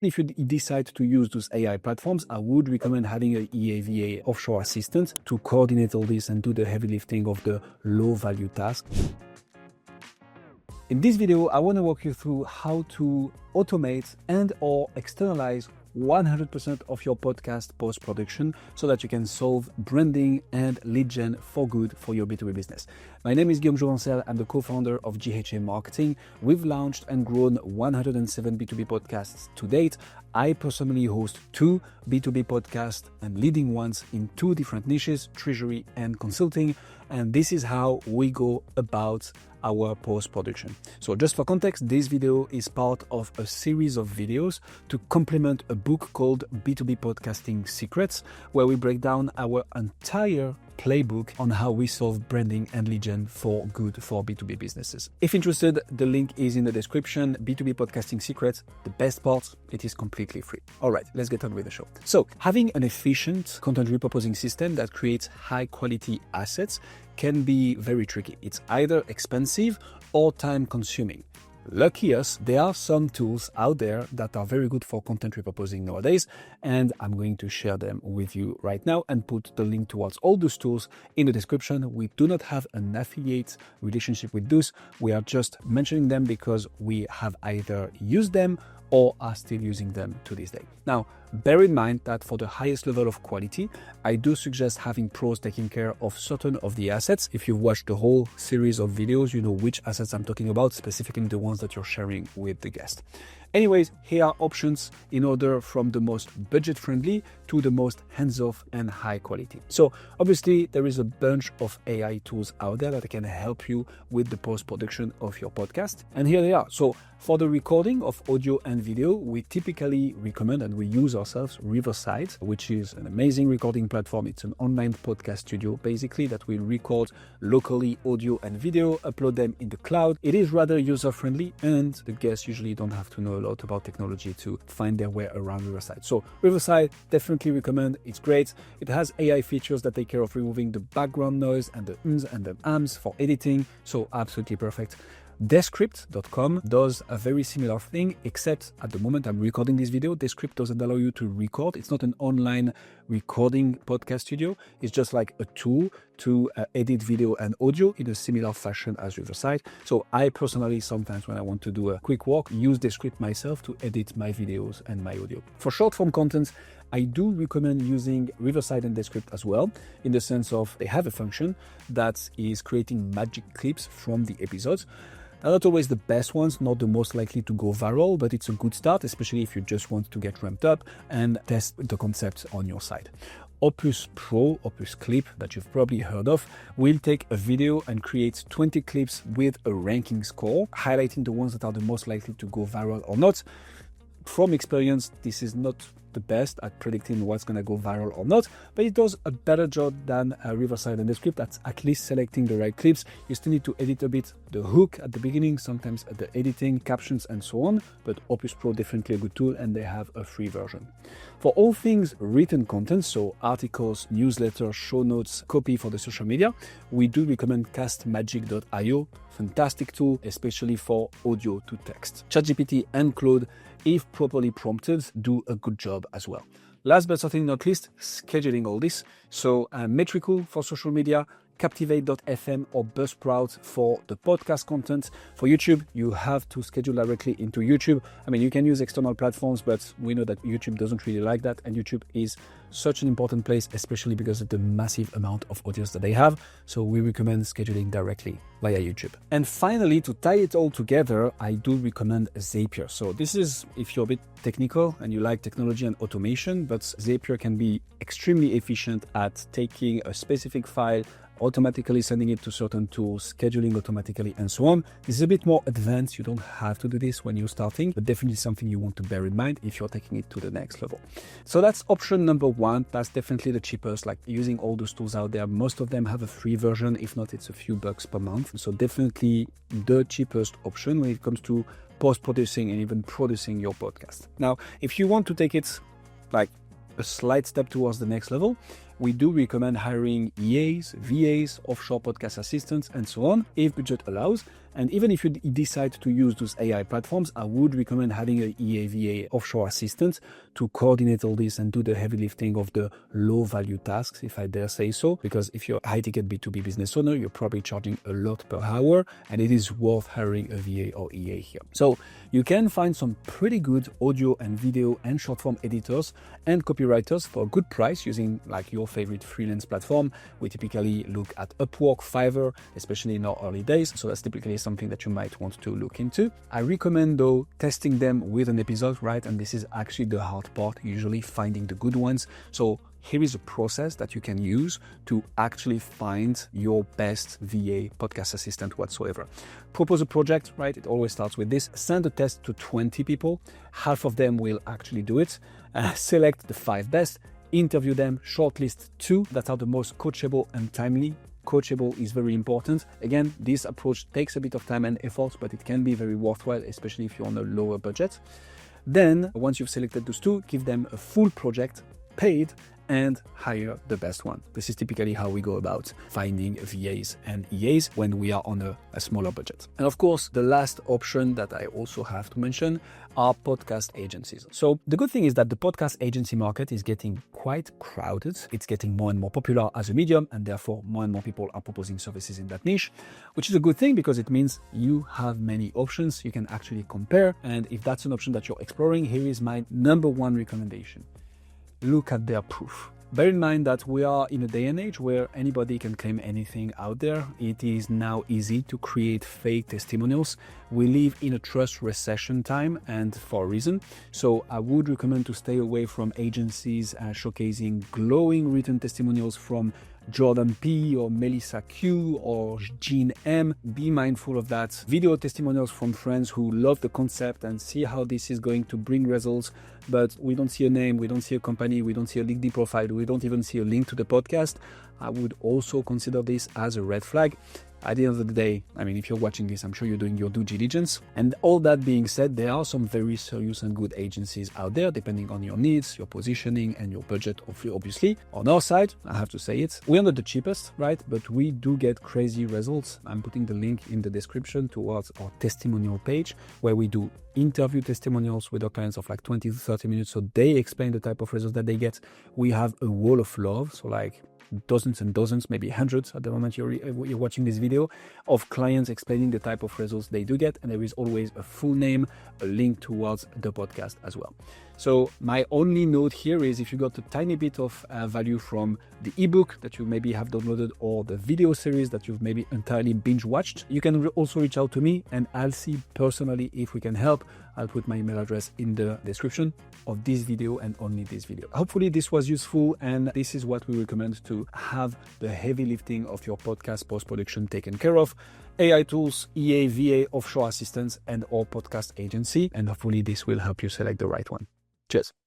If you decide to use those AI platforms, I would recommend having an EAVA offshore assistant to coordinate all this and do the heavy lifting of the low value task. In this video, I want to walk you through how to automate and or externalize 100% of your podcast post-production so that you can solve branding and lead gen for good for your B2B business. My name is Guillaume Jouvencel. I'm the co-founder of GHA Marketing. We've launched and grown 107 B2B podcasts to date. I personally host 2 B2B podcasts and leading ones in 2 different niches, treasury and consulting. And this is how we go about our post-production. So just for context, this video is part of a series of videos to complement a book called B2B Podcasting Secrets, where we break down our entire playbook on how we solve branding and lead gen for good for B2B businesses. If interested, the link is in the description. B2B Podcasting Secrets, the best part, it is completely free. All right, let's get on with the show. So having an efficient content repurposing system that creates high quality assets can be very tricky. It's either expensive or time consuming. Lucky us, there are some tools out there that are very good for content repurposing nowadays, and I'm going to share them with you right now and put the link towards all those tools in the description. We do not have an affiliate relationship with those. We are just mentioning them because we have either used them or are still using them to this day. Now, bear in mind that for the highest level of quality, I do suggest having pros taking care of certain of the assets. If you've watched the whole series of videos, you know which assets I'm talking about, specifically the ones that you're sharing with the guest. Anyways, here are options in order from the most budget-friendly to the most hands-off and high quality. So obviously there is a bunch of AI tools out there that can help you with the post-production of your podcast. And here they are. So for the recording of audio and video, we typically recommend and we use ourselves Riverside, which is an amazing recording platform. It's an online podcast studio, basically, that will record locally audio and video, upload them in the cloud. It is rather user-friendly, and the guests usually don't have to know a lot about technology to find their way around Riverside. So Riverside, definitely recommend. It's great. It has AI features that take care of removing the background noise and the ums and the ams for editing. So absolutely perfect. Descript.com does a very similar thing, except at the moment I'm recording this video, Descript doesn't allow you to record. It's not an online recording podcast studio. It's just like a tool to edit video and audio in a similar fashion as Riverside. So I personally, sometimes when I want to do a quick walk, use Descript myself to edit my videos and my audio. For short form content, I do recommend using Riverside and Descript as well, in the sense of they have a function that is creating magic clips from the episodes. They're not always the best ones, not the most likely to go viral, but it's a good start, especially if you just want to get ramped up and test the concept on your side. Opus Pro, Opus Clip, that you've probably heard of, will take a video and create 20 clips with a ranking score, highlighting the ones that are the most likely to go viral or not. From experience, this is not the best at predicting what's going to go viral or not, but it does a better job than Riverside and Descript at least selecting the right clips. You still need to edit a bit the hook at the beginning, sometimes at the editing, captions and so on, but Opus Pro definitely a good tool, and they have a free version. For all things written content, so articles, newsletters, show notes, copy for the social media, we do recommend castmagic.io. Fantastic tool, especially for audio to text. ChatGPT and Claude, if properly prompted, do a good job as well. Last but certainly not least, scheduling all this. So Metricool for social media, Captivate.fm or Buzzsprout for the podcast content. For YouTube, you have to schedule directly into YouTube. I mean, you can use external platforms, but we know that YouTube doesn't really like that. And YouTube is such an important place, especially because of the massive amount of audience that they have. So we recommend scheduling directly via YouTube. And finally, to tie it all together, I do recommend Zapier. So this is if you're a bit technical and you like technology and automation, but Zapier can be extremely efficient at taking a specific file, automatically sending it to certain tools, scheduling automatically, and so on. This is a bit more advanced. You don't have to do this when you're starting, but definitely something you want to bear in mind if you're taking it to the next level. So that's option number 1. That's definitely the cheapest, like using all those tools out there. Most of them have a free version. If not, it's a few bucks per month. So definitely the cheapest option when it comes to post-producing and even producing your podcast. Now, if you want to take it like a slight step towards the next level, we do recommend hiring EAs, VAs, offshore podcast assistants, and so on, if budget allows. And even if you decide to use those AI platforms, I would recommend having an EAVA offshore assistant to coordinate all this and do the heavy lifting of the low value tasks, if I dare say so, because if you're a high ticket B2B business owner, you're probably charging a lot per hour, and it is worth hiring a VA or EA here. So you can find some pretty good audio and video and short form editors and copywriters for a good price using like your favorite freelance platform. We typically look at Upwork, Fiverr, especially in our early days. So that's typically something that you might want to look into. I recommend though testing them with an episode, right? And this is actually the hard part, usually finding the good ones. So here is a process that you can use to actually find your best VA podcast assistant whatsoever. Propose a project, right? It always starts with this. Send a test to 20 people. Half of them will actually do it. Select the 5 best, interview them, shortlist 2 that are the most coachable and timely. Coachable is very important. Again, this approach takes a bit of time and effort, but it can be very worthwhile, especially if you're on a lower budget. Then, once you've selected those 2, give them a full project, paid, and hire the best one. This is typically how we go about finding VAs and EAs when we are on a smaller budget. And of course, the last option that I also have to mention are podcast agencies. So the good thing is that the podcast agency market is getting quite crowded. It's getting more and more popular as a medium, and therefore more and more people are proposing services in that niche, which is a good thing because it means you have many options you can actually compare. And if that's an option that you're exploring, here is my number 1 recommendation. Look at their proof. Bear in mind that we are in a day and age where anybody can claim anything out there. It is now easy to create fake testimonials. We live in a trust recession time, and for a reason. So I would recommend to stay away from agencies showcasing glowing written testimonials from Jordan P or Melissa Q or Jean M. Be mindful of that. Video testimonials from friends who love the concept and see how this is going to bring results, but we don't see a name, we don't see a company, we don't see a LinkedIn profile, we don't even see a link to the podcast. I would also consider this as a red flag. At the end of the day, I mean, if you're watching this, I'm sure you're doing your due diligence. And all that being said, there are some very serious and good agencies out there, depending on your needs, your positioning, and your budget, obviously. On our side, I have to say it, we're not the cheapest, right? But we do get crazy results. I'm putting the link in the description towards our testimonial page, where we do interview testimonials with our clients of like 20 to 30 minutes. So they explain the type of results that they get. We have a wall of love. So like dozens and dozens, maybe hundreds at the moment you're watching this video, of clients explaining the type of results they do get. And there is always a full name, a link towards the podcast as well. So my only note here is if you got a tiny bit of value from the ebook that you maybe have downloaded or the video series that you've maybe entirely binge watched, you can also reach out to me and I'll see personally if we can help. I'll put my email address in the description of this video and only this video. Hopefully this was useful, and this is what we recommend to have the heavy lifting of your podcast post-production taken care of. AI tools, EA, VA, offshore assistants, and or podcast agency. And hopefully this will help you select the right one. Cheers.